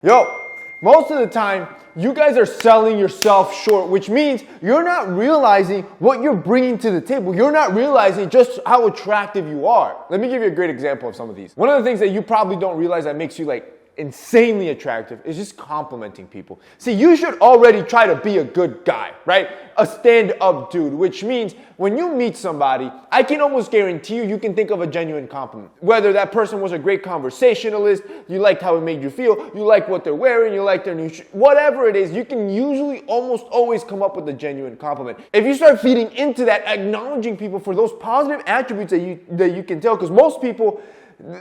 Yo, most of the time, you guys are selling yourself short, which means you're not realizing what you're bringing to the table. You're not realizing just how attractive you are. Let me give you a great example of some of these. One of the things that you probably don't realize that makes you insanely attractive is just complimenting people. See, you should already try to be a good guy, right? A stand-up dude, which means when you meet somebody, I can almost guarantee you can think of a genuine compliment. Whether that person was a great conversationalist, you liked how it made you feel, you like what they're wearing, you like their new whatever it is, you can usually almost always come up with a genuine compliment. If you start feeding into that, acknowledging people for those positive attributes that you can tell, because most people,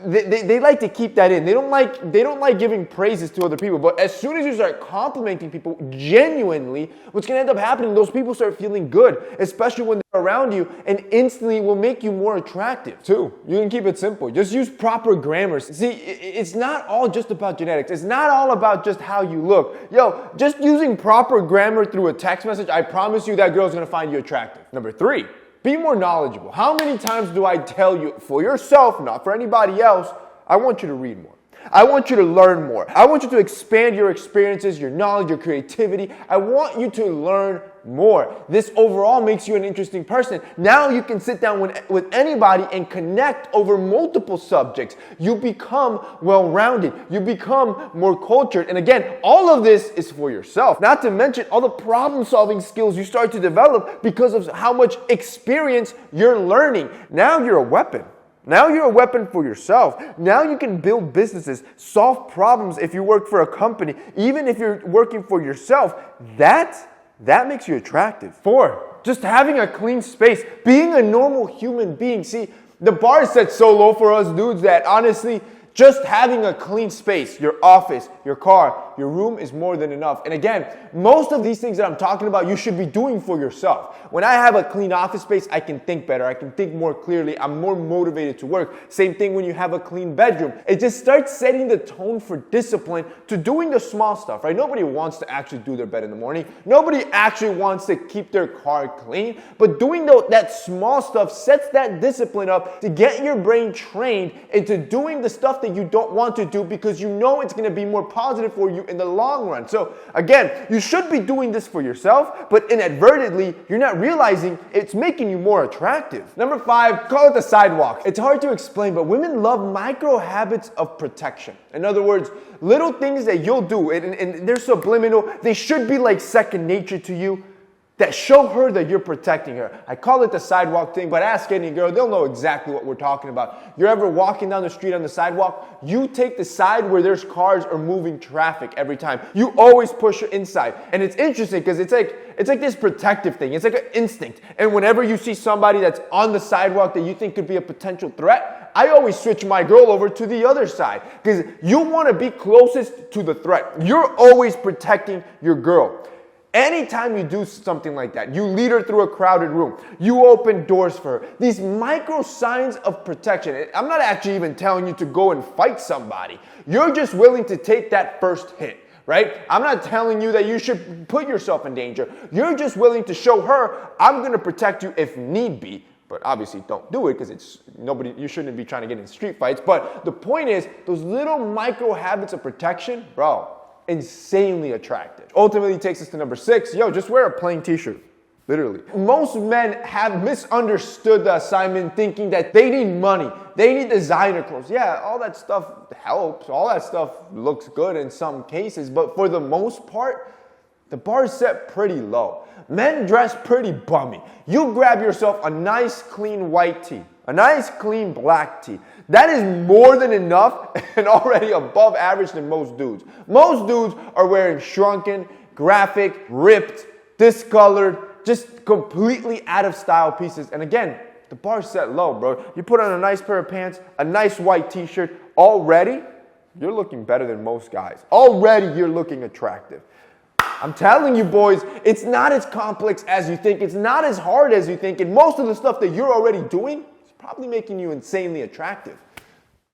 they like to keep that in. They don't like giving praises to other people. But as soon as you start complimenting people genuinely, what's going to end up happening, those people start feeling good, especially when they're around you, and instantly will make you more attractive. Two, you can keep it simple. Just use proper grammar. See, it's not all just about genetics. It's not all about just how you look. Yo, just using proper grammar through a text message, I promise you that girl's going to find you attractive. Number three, be more knowledgeable. How many times do I tell you, for yourself, not for anybody else, I want you to read more. I want you to learn more. I want you to expand your experiences, your knowledge, your creativity. I want you to learn more. This overall makes you an interesting person. Now you can sit down with anybody and connect over multiple subjects. You become well-rounded. You become more cultured. And again, all of this is for yourself. Not to mention all the problem-solving skills you start to develop because of how much experience you're learning. Now you're a weapon. Now you're a weapon for yourself. Now you can build businesses, solve problems if you work for a company, even if you're working for yourself. That makes you attractive. Four, just having a clean space, being a normal human being. See, the bar is set so low for us dudes that honestly, just having a clean space, your office, your car, your room is more than enough. And again, most of these things that I'm talking about, you should be doing for yourself. When I have a clean office space, I can think better. I can think more clearly. I'm more motivated to work. Same thing when you have a clean bedroom. It just starts setting the tone for discipline to doing the small stuff, right? Nobody wants to actually do their bed in the morning. Nobody actually wants to keep their car clean. But doing that small stuff sets that discipline up to get your brain trained into doing the stuff that you don't want to do because you know it's going to be more positive for you in the long run. So again, you should be doing this for yourself, but inadvertently, you're not realizing it's making you more attractive. Number five, call it the sidewalk. It's hard to explain, but women love micro habits of protection. In other words, little things that you'll do, and they're subliminal, they should be like second nature to you, that show her that you're protecting her. I call it the sidewalk thing, but ask any girl, they'll know exactly what we're talking about. You're ever walking down the street on the sidewalk, you take the side where there's cars or moving traffic every time. You always push her inside. And it's interesting because it's like this protective thing. It's like an instinct. And whenever you see somebody that's on the sidewalk that you think could be a potential threat, I always switch my girl over to the other side because you want to be closest to the threat. You're always protecting your girl. Anytime you do something like that, you lead her through a crowded room, you open doors for her, these micro signs of protection. I'm not actually even telling you to go and fight somebody. You're just willing to take that first hit, right? I'm not telling you that you should put yourself in danger. You're just willing to show her, I'm going to protect you if need be. But obviously don't do it because you shouldn't be trying to get in street fights. But the point is, those little micro habits of protection, bro, insanely attractive. Ultimately takes us to number six. Yo, just wear a plain t-shirt. Literally. Most men have misunderstood the assignment thinking that they need money. They need designer clothes. Yeah, all that stuff helps. All that stuff looks good in some cases. But for the most part, the bar is set pretty low. Men dress pretty bummy. You grab yourself a nice clean white tee, a nice clean black tee. That is more than enough and already above average than most dudes. Most dudes are wearing shrunken, graphic, ripped, discolored, just completely out of style pieces. And again, the bar's set low, bro. You put on a nice pair of pants, a nice white t-shirt, already, you're looking better than most guys. Already, you're looking attractive. I'm telling you, boys, it's not as complex as you think. It's not as hard as you think. And most of the stuff that you're already doing is probably making you insanely attractive.